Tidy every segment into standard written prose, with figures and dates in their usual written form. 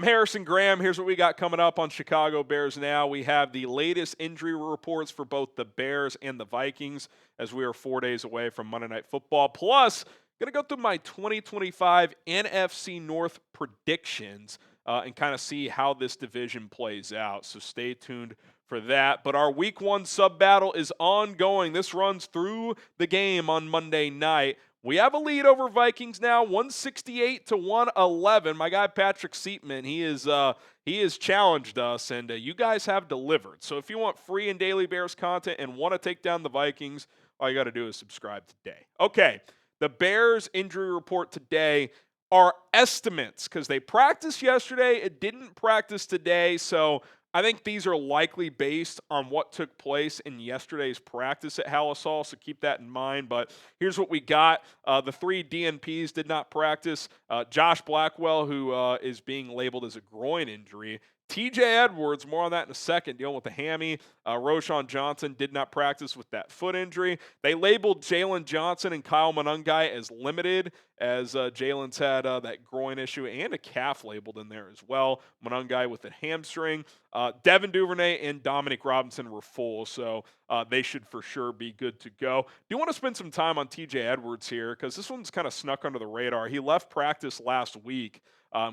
I'm Harrison Graham. Here's what we got coming up on Chicago Bears Now. We have the latest injury reports for both the Bears and the Vikings as we are 4 days away from Monday Night Football. Plus, going to go through my 2025 NFC North predictions and kind of see how this division plays out. So stay tuned for that. But our Week 1 sub-battle is ongoing. This runs through the game on Monday night. We have a lead over Vikings now, 168 to 111. My guy Patrick Seatman, he has challenged us, and you guys have delivered. So if you want free and daily Bears content and want to take down the Vikings, all you got to do is subscribe today. Okay, the Bears injury report today are estimates because they practiced yesterday. It didn't practice today, so I think these are likely based on what took place in yesterday's practice at Halisol, so keep that in mind. But here's what we got. The 3 DNPs did not practice. Josh Blackwell, who is being labeled as a groin injury. TJ Edwards, more on that in a second, dealing with the hammy. Roschon Johnson did not practice with that foot injury. They labeled Jaylon Johnson and Kyle Monangai as limited, as Jalen's had that groin issue and a calf labeled in there as well. Monangai with a hamstring. Devin Duvernay and Dominique Robinson were full, so they should for sure be good to go. Do want to spend some time on TJ Edwards here because this one's kind of snuck under the radar. He left practice last week.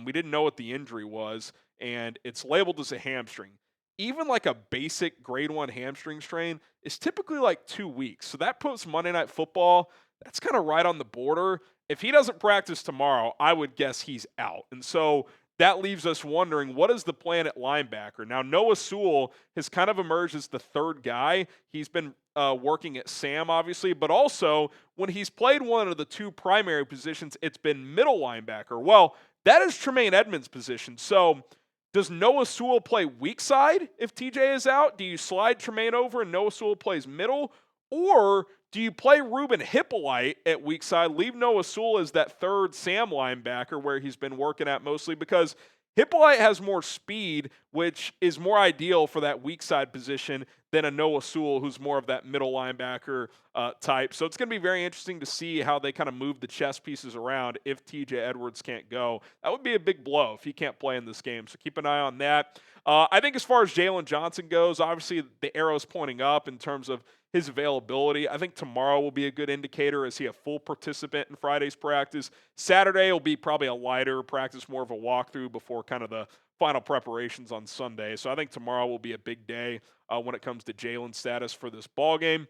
We didn't know what the injury was, and it's labeled as a hamstring. Even like a basic grade 1 hamstring strain is typically like 2 weeks. So that puts Monday Night Football, that's kind of right on the border. If he doesn't practice tomorrow, I would guess he's out. And so that leaves us wondering, what is the plan at linebacker? Now, Noah Sewell has kind of emerged as the third guy. He's been working at Sam, obviously, but also when he's played one of the 2 primary positions, it's been middle linebacker. Well, that is Tremaine Edmonds' position. So does Noah Sewell play weak side if TJ is out? Do you slide Tremaine over and Noah Sewell plays middle? Or do you play Ruben Hippolyte at weak side, leave Noah Sewell as that third Sam linebacker where he's been working at mostly? Because Hippolyte has more speed, which is more ideal for that weak side position than a Noah Sewell, who's more of that middle linebacker type. So it's going to be very interesting to see how they kind of move the chess pieces around if TJ Edwards can't go. That would be a big blow if he can't play in this game. So keep an eye on that. I think as far as Jaylon Johnson goes, obviously the arrow's pointing up in terms of his availability. I think tomorrow will be a good indicator. Is he a full participant in Friday's practice? Saturday will be probably a lighter practice, more of a walkthrough before kind of the final preparations on Sunday. So I think tomorrow will be a big day when it comes to Jalen's status for this ball game.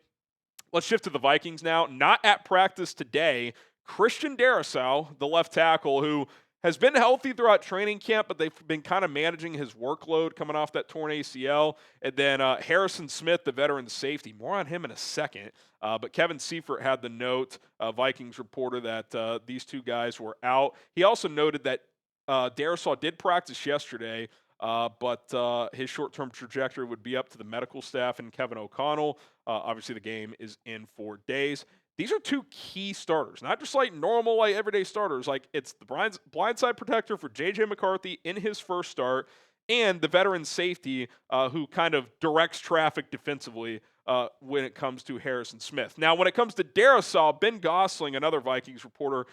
Let's shift to the Vikings now. Not at practice today. Christian Darrisaw, the left tackle, who has been healthy throughout training camp, but they've been kind of managing his workload coming off that torn ACL. And then Harrison Smith, the veteran safety. More on him in a second. But Kevin Seifert had the note, Vikings reporter, that these 2 guys were out. He also noted that Darrisaw did practice yesterday, but his short-term trajectory would be up to the medical staff and Kevin O'Connell. Obviously, the game is in 4 days. These are 2 key starters, not just like normal, like everyday starters. Like it's the blindside protector for J.J. McCarthy in his first start, and the veteran safety who kind of directs traffic defensively when it comes to Harrison Smith. Now, when it comes to Darrisaw, Ben Gosling, another Vikings reporter,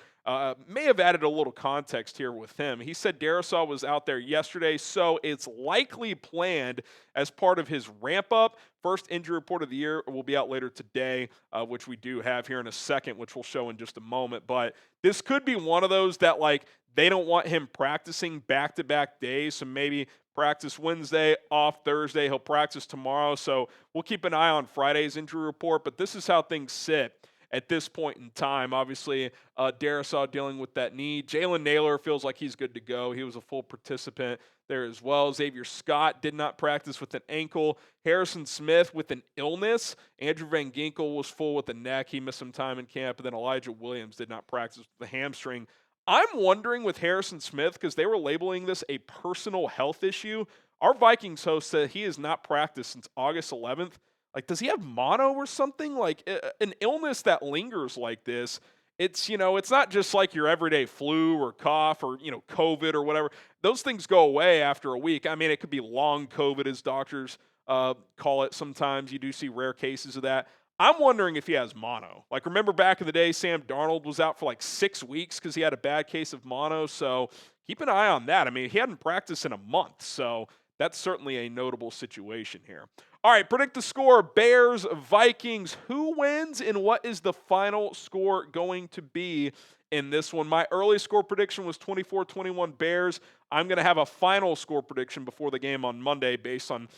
may have added a little context here with him. He said Darrisaw was out there yesterday, so it's likely planned as part of his ramp-up. First injury report of the year will be out later today, which we do have here in a second, which we'll show in just a moment. But this could be one of those that, like, they don't want him practicing back-to-back days, so maybe practice Wednesday, off Thursday. He'll practice tomorrow, so we'll keep an eye on Friday's injury report. But this is how things sit at this point in time. Obviously, Darrisaw dealing with that knee. Jalen Nailor feels like he's good to go. He was a full participant there as well. Zavier Scott did not practice with an ankle. Harrison Smith with an illness. Andrew Van Ginkel was full with a neck. He missed some time in camp. And then Elijah Williams did not practice with the hamstring. I'm wondering with Harrison Smith, because they were labeling this a personal health issue. Our Vikings host said he has not practiced since August 11th. Like, does he have mono or something? Like, an illness that lingers like this, it's, it's not just like your everyday flu or cough or, COVID or whatever. Those things go away after a week. I mean, it could be long COVID, as doctors call it sometimes. You do see rare cases of that. I'm wondering if he has mono. Like, remember back in the day, Sam Darnold was out for like 6 weeks because he had a bad case of mono. So keep an eye on that. I mean, he hadn't practiced in a month. So that's certainly a notable situation here. All right, predict the score. Bears, Vikings. Who wins and what is the final score going to be in this one? My early score prediction was 24-21 Bears. I'm going to have a final score prediction before the game on Monday based on,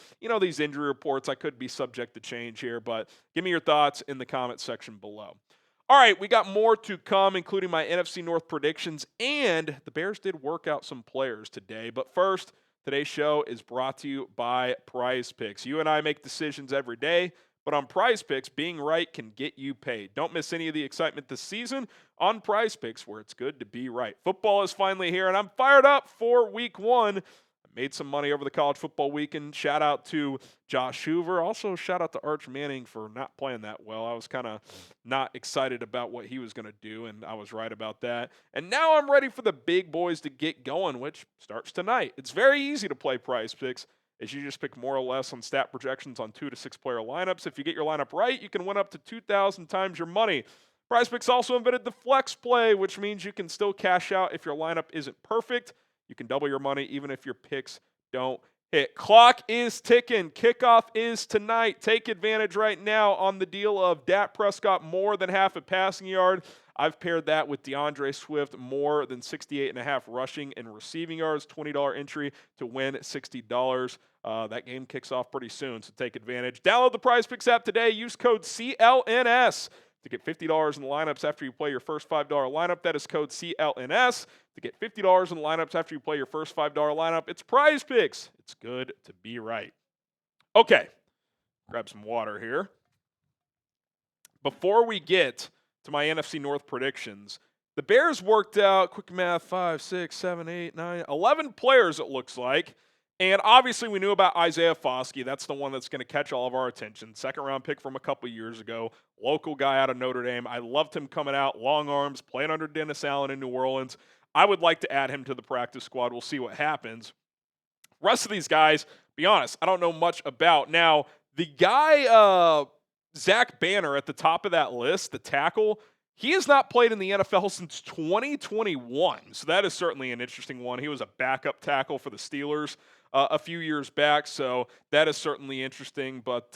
these injury reports. I could be subject to change here, but give me your thoughts in the comment section below. All right, we got more to come, including my NFC North predictions, and the Bears did work out some players today. But first, today's show is brought to you by PrizePicks. You and I make decisions every day, but on PrizePicks, being right can get you paid. Don't miss any of the excitement this season on PrizePicks, where it's good to be right. Football is finally here, and I'm fired up for Week 1. I made some money over the college football weekend. Shout out to Josh Hoover. Also, shout out to Arch Manning for not playing that well. I was kind of not excited about what he was going to do, and I was right about that. And now I'm ready for the big boys to get going, which starts tonight. It's very easy to play PrizePicks, as you just pick more or less on stat projections on 2 to 6 player lineups. If you get your lineup right, you can win up to 2,000 times your money. PrizePicks also invented the flex play, which means you can still cash out if your lineup isn't perfect. You can double your money even if your picks don't hit. Clock is ticking. Kickoff is tonight. Take advantage right now on the deal of Dak Prescott more than half a passing yard. I've paired that with DeAndre Swift more than 68.5 rushing and receiving yards. $20 entry to win $60. That game kicks off pretty soon, so take advantage. Download the PrizePicks app today. Use code CLNS to get $50 in the lineups after you play your first $5 lineup. That is code CLNS to get $50 in the lineups after you play your first $5 lineup. It's PrizePicks. It's good to be right. Okay, grab some water here. Before we get to my NFC North predictions, the Bears worked out, quick math, 5, 6, 7, 8, 9, 11 players it looks like. And obviously we knew about Isaiah Foskey. That's the one that's going to catch all of our attention. Second-round pick from a couple years ago. Local guy out of Notre Dame. I loved him coming out, long arms, playing under Dennis Allen in New Orleans. I would like to add him to the practice squad. We'll see what happens. Rest of these guys, be honest, I don't know much about. Now, the guy, Zach Banner at the top of that list, the tackle, he has not played in the NFL since 2021. So that is certainly an interesting one. He was a backup tackle for the Steelers a few years back. So that is certainly interesting. But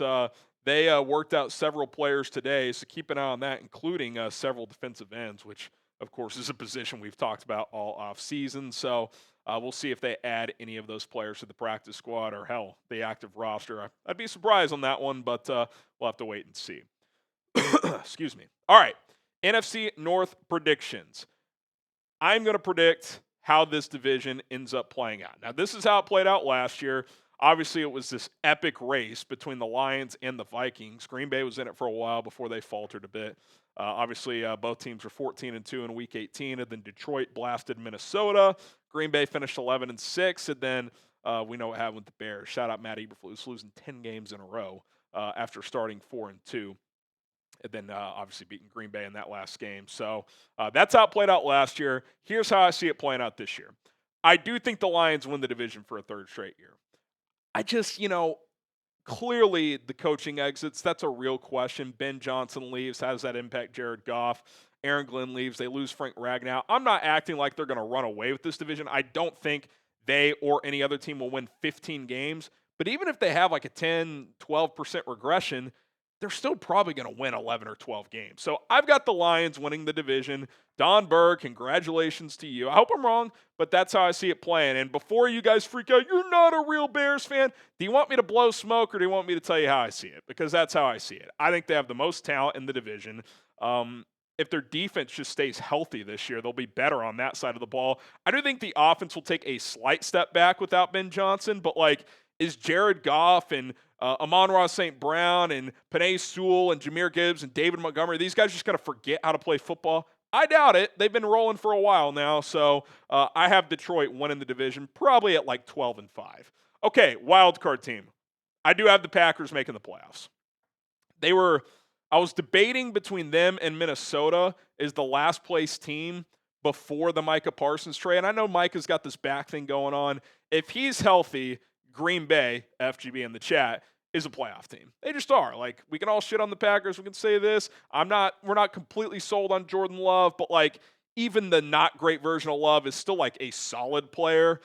they worked out several players today. So keep an eye on that, including several defensive ends, which, of course, is a position we've talked about all offseason. So we'll see if they add any of those players to the practice squad or, hell, the active roster. I'd be surprised on that one, but we'll have to wait and see. Excuse me. All right. NFC North predictions. I'm going to predict how this division ends up playing out. Now, this is how it played out last year. Obviously, it was this epic race between the Lions and the Vikings. Green Bay was in it for a while before they faltered a bit. Obviously, both teams were 14-2 in Week 18, and then Detroit blasted Minnesota. Green Bay finished 11-6, and then we know what happened with the Bears. Shout out Matt Eberflus, losing 10 games in a row after starting 4-2. And then obviously beating Green Bay in that last game. So that's how it played out last year. Here's how I see it playing out this year. I do think the Lions win the division for a third straight year. I just, clearly the coaching exits, that's a real question. Ben Johnson leaves. How does that impact Jared Goff? Aaron Glenn leaves. They lose Frank Ragnow. I'm not acting like they're going to run away with this division. I don't think they or any other team will win 15 games. But even if they have like a 10, 12% regression, they're still probably going to win 11 or 12 games. So I've got the Lions winning the division. Don Berg, congratulations to you. I hope I'm wrong, but that's how I see it playing. And before you guys freak out, you're not a real Bears fan. Do you want me to blow smoke or do you want me to tell you how I see it? Because that's how I see it. I think they have the most talent in the division. If their defense just stays healthy this year, they'll be better on that side of the ball. I do think the offense will take a slight step back without Ben Johnson, but is Jared Goff and Amon-Ra St. Brown and Penei Sewell and Jahmyr Gibbs and David Montgomery, these guys just going to forget how to play football? I doubt it. They've been rolling for a while now, so I have Detroit winning the division, probably at 12-5. Okay, wild card team. I do have the Packers making the playoffs. I was debating between them and Minnesota as the last place team before the Micah Parsons trade, and I know Micah's got this back thing going on. If he's healthy, Green Bay, FGB in the chat, is a playoff team. They just are. Like, we can all shit on the Packers. We can say this. We're not completely sold on Jordan Love, but like, even the not great version of Love is still like a solid player.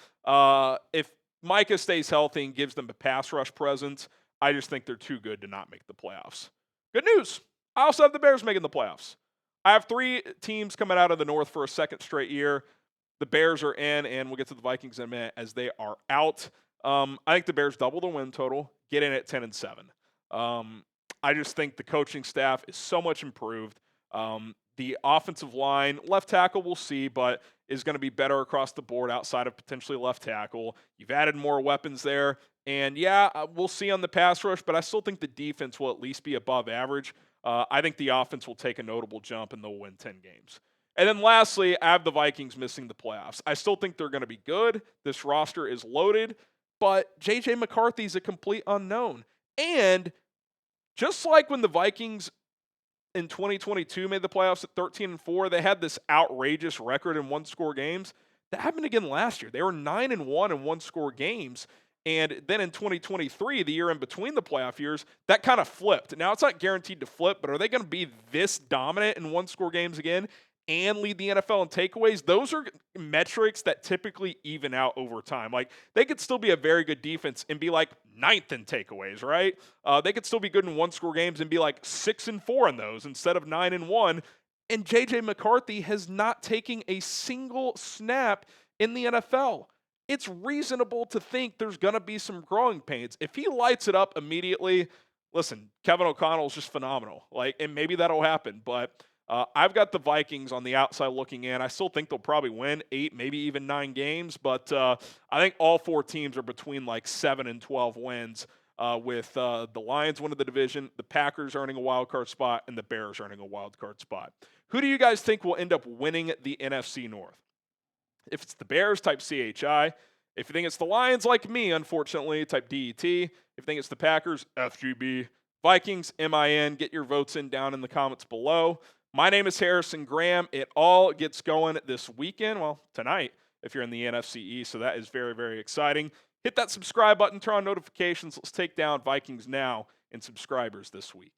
If Micah stays healthy and gives them a pass rush presence, I just think they're too good to not make the playoffs. Good news. I also have the Bears making the playoffs. I have 3 teams coming out of the North for a second straight year. The Bears are in, and we'll get to the Vikings in a minute as they are out. I think the Bears double the win total, get in at 10-7. I just think the coaching staff is so much improved. The offensive line, left tackle, we'll see, but is going to be better across the board outside of potentially left tackle. You've added more weapons there. And yeah, we'll see on the pass rush, but I still think the defense will at least be above average. I think the offense will take a notable jump and they'll win 10 games. And then lastly, I have the Vikings missing the playoffs. I still think they're going to be good. This roster is loaded, but J.J. McCarthy's a complete unknown. And just like when the Vikings in 2022 made the playoffs at 13-4, they had this outrageous record in one-score games. That happened again last year. They were 9-1 in one-score games. And then in 2023, the year in between the playoff years, that kind of flipped. Now, it's not guaranteed to flip, but are they going to be this dominant in one-score games again and lead the NFL in takeaways? Those are metrics that typically even out over time. Like, they could still be a very good defense and be like 9th in takeaways, right? They could still be good in one-score games and be like 6-4 in those instead of 9-1. And J.J. McCarthy has not taken a single snap in the NFL. It's reasonable to think there's going to be some growing pains. If he lights it up immediately, listen, Kevin O'Connell's just phenomenal. Like, and maybe that'll happen, but I've got the Vikings on the outside looking in. I still think they'll probably win 8, maybe even 9 games, but I think all 4 teams are between like 7 and 12 wins, with the Lions winning the division, the Packers earning a wild card spot, and the Bears earning a wild card spot. Who do you guys think will end up winning the NFC North? If it's the Bears, type CHI. If you think it's the Lions, like me, unfortunately, type DET. If you think it's the Packers, FGB. Vikings, MIN. Get your votes in down in the comments below. My name is Harrison Graham. It all gets going this weekend. Well, tonight, if you're in the NFC East. So that is very, very exciting. Hit that subscribe button, turn on notifications. Let's take down Vikings now and subscribers this week.